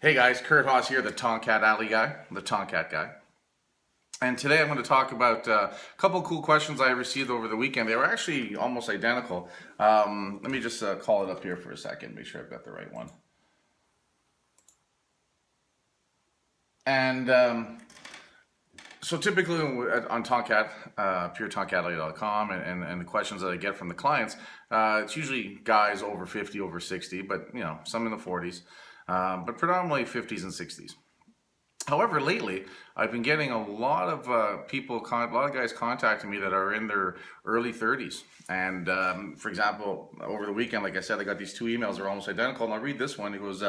Hey guys, Curd Hos here, the Tongkat Ali guy, the Tongkat Guy. And today I'm going to talk about a couple cool questions I received over the weekend. They were actually almost identical. Let me just call it up here for a second, make sure I've got the right one. And so typically on Tongkat, puretongkatali.com, and the questions that I get from the clients, it's usually guys over 50, over 60, but some in the 40s, but predominantly 50s and 60s. However, lately I've been getting a lot of a lot of guys contacting me that are in their early 30s. And for example, over the weekend, like I said, I got these two emails that are almost identical. And I'll read this one. It goes,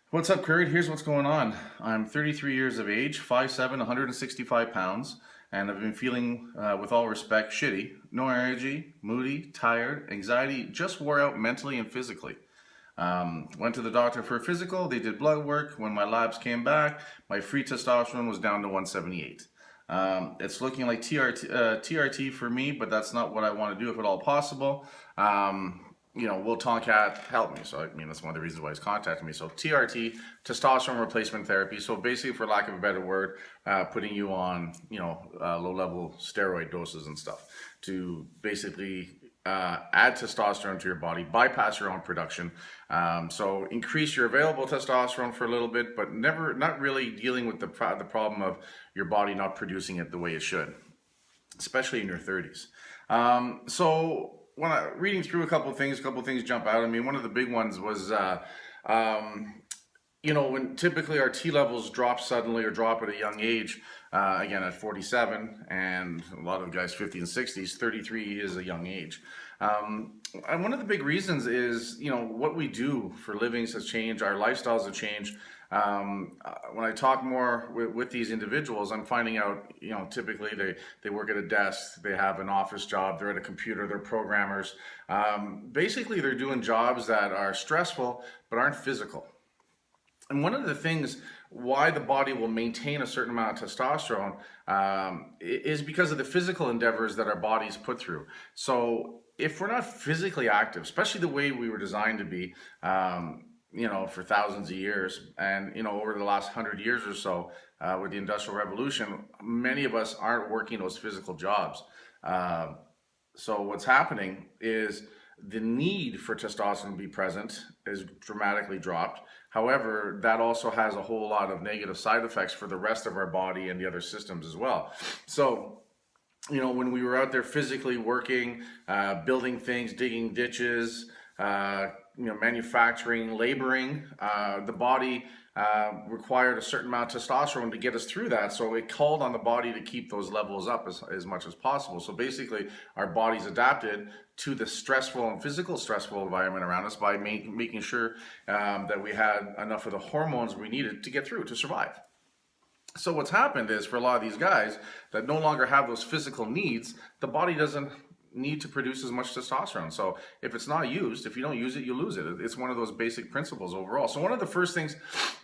"What's up, Curd? Here's what's going on. I'm 33 years of age, 5'7", 165 pounds, and I've been feeling, with all respect, shitty. No energy, moody, tired, anxiety, just wore out mentally and physically. Went to the doctor for a physical. They did blood work. When my labs came back, my free testosterone was down to 178. It's looking like TRT for me, but that's not what I want to do if at all possible. Will Tongkat help me?" So, that's one of the reasons why he's contacting me. So, TRT, testosterone replacement therapy. So, basically, for lack of a better word, putting you on, low-level steroid doses and stuff to basically add testosterone to your body, bypass your own production. So increase your available testosterone for a little bit, but not really dealing with the problem of your body not producing it the way it should, especially in your 30s. So when reading through a couple of things jump out. One of the big ones was, when typically our T levels drop suddenly or drop at a young age, again at 47, and a lot of guys 50 and 60s, 33 is a young age. And one of the big reasons is, what we do for livings has changed, our lifestyles have changed. When I talk more with these individuals, I'm finding out, typically they work at a desk, they have an office job, they're at a computer, they're programmers. Basically, they're doing jobs that are stressful but aren't physical. And one of the things why the body will maintain a certain amount of testosterone is because of the physical endeavors that our bodies put through. So if we're not physically active, especially the way we were designed to be, for thousands of years, and over the last 100 years or so, with the Industrial Revolution, many of us aren't working those physical jobs. So what's happening is the need for testosterone to be present is dramatically dropped. However, that also has a whole lot of negative side effects for the rest of our body and the other systems as well. So, when we were out there physically working, building things, digging ditches, manufacturing, laboring, the body required a certain amount of testosterone to get us through that. So it called on the body to keep those levels up as much as possible. So basically, our bodies adapted to the stressful and physical stressful environment around us by making sure that we had enough of the hormones we needed to get through, to survive. So what's happened is, for a lot of these guys that no longer have those physical needs, the body doesn't need to produce as much testosterone. So if it's not used, if you don't use it, you lose it. It's one of those basic principles overall. So one of the first things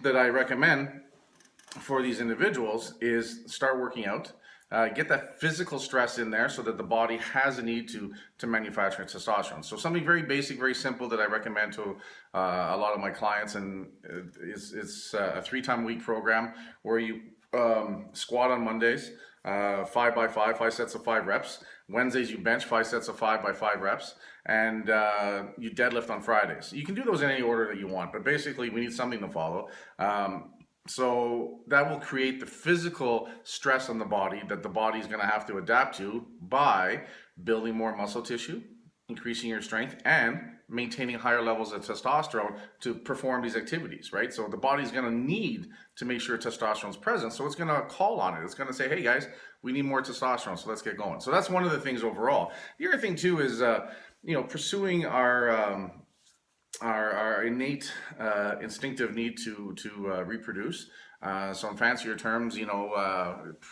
that I recommend for these individuals is start working out. Get that physical stress in there so that the body has a need to manufacture testosterone. So something very basic, very simple that I recommend to a lot of my clients, and it's a 3-time-a-week program where you squat on Mondays, 5 sets of 5 reps. Wednesdays you bench 5 sets of 5 by 5 reps, and you deadlift on Fridays. You can do those in any order that you want, but basically we need something to follow. So that will create the physical stress on the body that the body is going to have to adapt to by building more muscle tissue, increasing your strength, and maintaining higher levels of testosterone to perform these activities, right? So the body's going to need to make sure testosterone is present. So it's going to call on it. It's going to say, hey guys, we need more testosterone, so let's get going. So that's one of the things overall. The other thing too is, pursuing our innate instinctive need to reproduce. So in fancier terms,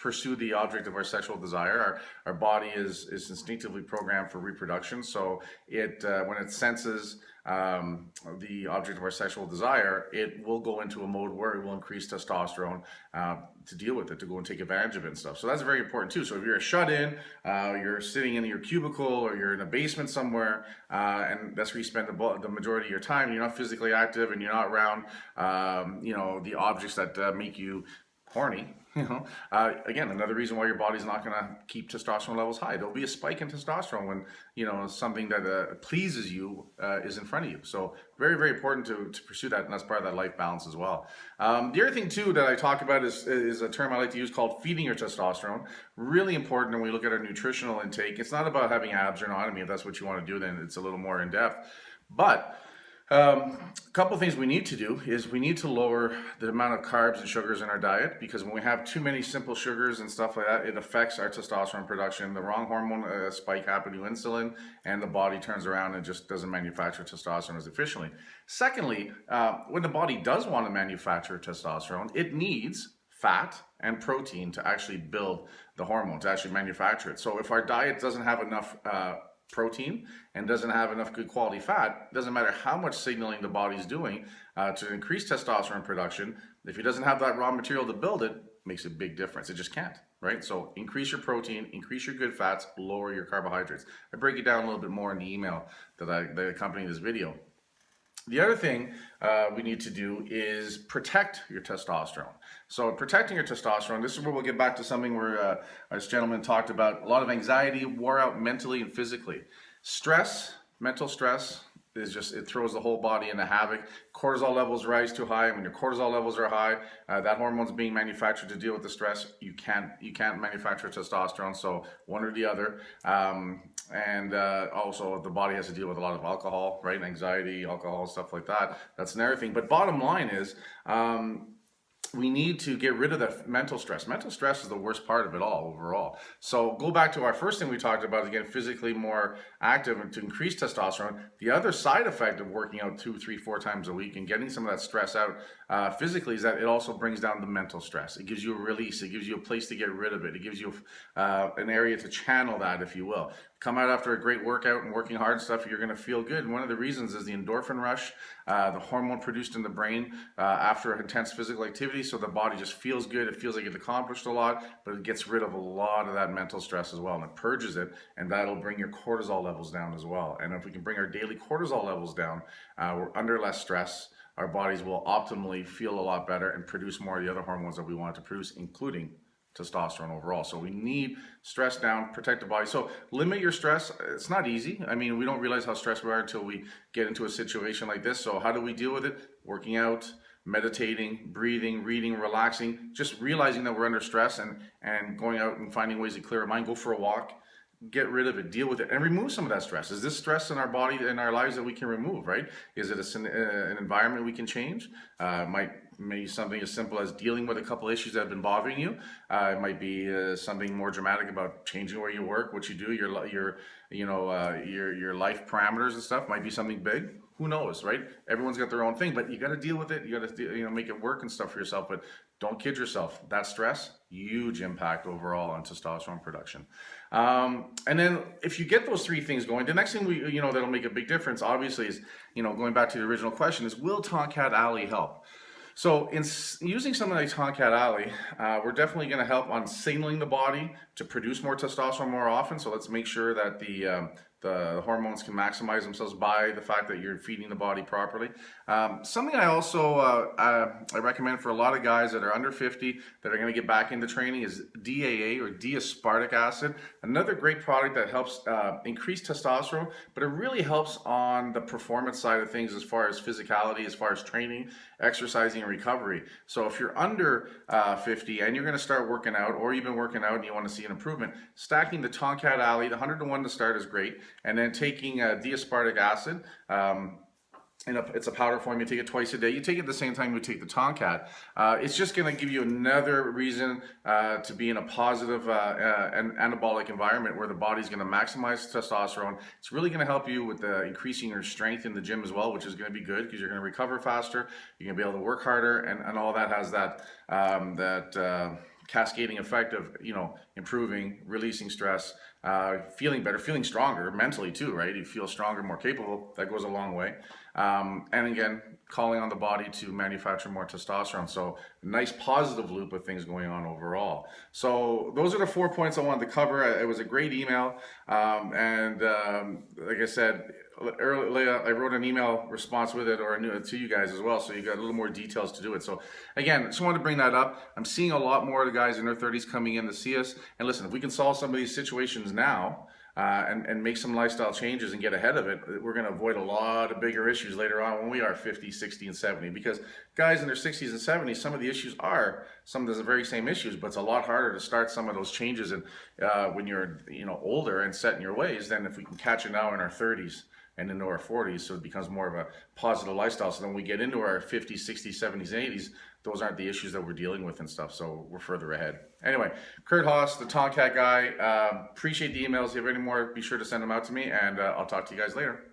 pursue the object of our sexual desire. Our body is instinctively programmed for reproduction. So when it senses the object of our sexual desire, it will go into a mode where it will increase testosterone to deal with it, to go and take advantage of it and stuff. So that's very important too. So if you're a shut-in, you're sitting in your cubicle or you're in a basement somewhere, and that's where you spend the majority of your time, you're not physically active and you're not around, the objects that make you horny. Again, another reason why your body's not going to keep testosterone levels high. There'll be a spike in testosterone when something that pleases you is in front of you. So very, very important to pursue that, and that's part of that life balance as well. The other thing too that I talk about is a term I like to use called feeding your testosterone. Really important when we look at our nutritional intake. It's not about having abs or not. I mean, if that's what you want to do, then it's a little more in depth. But a couple things we need to do is we need to lower the amount of carbs and sugars in our diet, because when we have too many simple sugars and stuff like that, it affects our testosterone production. The wrong hormone spike happens to insulin, and the body turns around and just doesn't manufacture testosterone as efficiently. Secondly, when the body does want to manufacture testosterone, it needs fat and protein to actually build the hormone, to actually manufacture it. So if our diet doesn't have enough protein and doesn't have enough good quality fat, it doesn't matter how much signaling the body's doing to increase testosterone production. If it doesn't have that raw material to build it, makes a big difference. It just can't, right? So increase your protein, increase your good fats, lower your carbohydrates. I break it down a little bit more in the email that accompany this video. The other thing we need to do is protect your testosterone. So protecting your testosterone, this is where we'll get back to something where this gentleman talked about a lot of anxiety, wore out mentally and physically. Stress, mental stress, it throws the whole body into havoc. Cortisol levels rise too high. When your cortisol levels are high, that hormone's being manufactured to deal with the stress. You can't manufacture testosterone, so one or the other. Also the body has to deal with a lot of alcohol, right? Anxiety, alcohol, stuff like that. That's another thing. But bottom line is, we need to get rid of that mental stress. Mental stress is the worst part of it all overall. So go back to our first thing we talked about, again, physically more active and to increase testosterone. The other side effect of working out 2, 3, 4 times a week and getting some of that stress out physically is that it also brings down the mental stress. It gives you a release. It gives you a place to get rid of it. It gives you an area to channel that, if you will. Come out after a great workout and working hard and stuff, you're going to feel good. And one of the reasons is the endorphin rush, the hormone produced in the brain after intense physical activity. So the body just feels good. It feels like it accomplished a lot, but it gets rid of a lot of that mental stress as well, and it purges it, and that'll bring your cortisol levels down as well. And if we can bring our daily cortisol levels down, we're under less stress. Our bodies will optimally feel a lot better and produce more of the other hormones that we want to produce, including testosterone overall. So we need stress down, protect the body. So limit your stress. It's not easy. I mean, we don't realize how stressed we are until we get into a situation like this. So how do we deal with it? Working out, meditating, breathing, reading, relaxing, just realizing that we're under stress and going out and finding ways to clear our mind. Go for a walk, get rid of it, deal with it, and remove some of that stress. Is this stress in our body, in our lives, that we can remove, right? Is it an environment we can change? Maybe something as simple as dealing with a couple issues that have been bothering you. It might be something more dramatic about changing where you work, what you do, your life parameters and stuff. Might be something big. Who knows, right? Everyone's got their own thing, but you got to deal with it. You got to make it work and stuff for yourself. But don't kid yourself. That stress, huge impact overall on testosterone production. And then if you get those 3 things going, the next thing that'll make a big difference, obviously, is going back to the original question, is will Tongkat Ali help? So in using something like Tongkat Ali, we're definitely going to help on signaling the body to produce more testosterone more often. So let's make sure that the hormones can maximize themselves by the fact that you're feeding the body properly. Something I also I recommend for a lot of guys that are under 50 that are going to get back into training is DAA, or Aspartic Acid. Another great product that helps increase testosterone, but it really helps on the performance side of things as far as physicality, as far as training, exercising, and recovery. So if you're under 50 and you're going to start working out, or you've been working out and you want to see an improvement, stacking the Tongkat Ali, the 100 to 1 to start is great. And then taking Aspartic Acid, it's a powder form. You take it twice a day. You take it at the same time you take the Tongkat. It's just going to give you another reason to be in a positive and anabolic environment where the body's going to maximize testosterone. It's really going to help you with increasing your strength in the gym as well, which is going to be good because you're going to recover faster. You're going to be able to work harder, and all that has that cascading effect of improving, releasing stress, feeling better, feeling stronger mentally too, right? You feel stronger, more capable. That goes a long way. And again, calling on the body to manufacture more testosterone. So nice positive loop of things going on overall. So those are the 4 points I wanted to cover. It was a great email. Like I said, earlier, I wrote an email response with it or to you guys as well. So you got a little more details to do it. So again, just wanted to bring that up. I'm seeing a lot more of the guys in their 30s coming in to see us. And listen, if we can solve some of these situations now, and make some lifestyle changes and get ahead of it, we're going to avoid a lot of bigger issues later on when we are 50, 60, and 70. Because guys in their 60s and 70s, some of the issues are some of the very same issues, but it's a lot harder to start some of those changes and when you're older and set in your ways than if we can catch it now in our 30s and into our 40s, so it becomes more of a positive lifestyle. So then when we get into our 50s, 60s, 70s, and 80s, those aren't the issues that we're dealing with and stuff, so we're further ahead. Anyway, Curd Hos, the Tongkat Guy, appreciate the emails. If you have any more, be sure to send them out to me, and I'll talk to you guys later.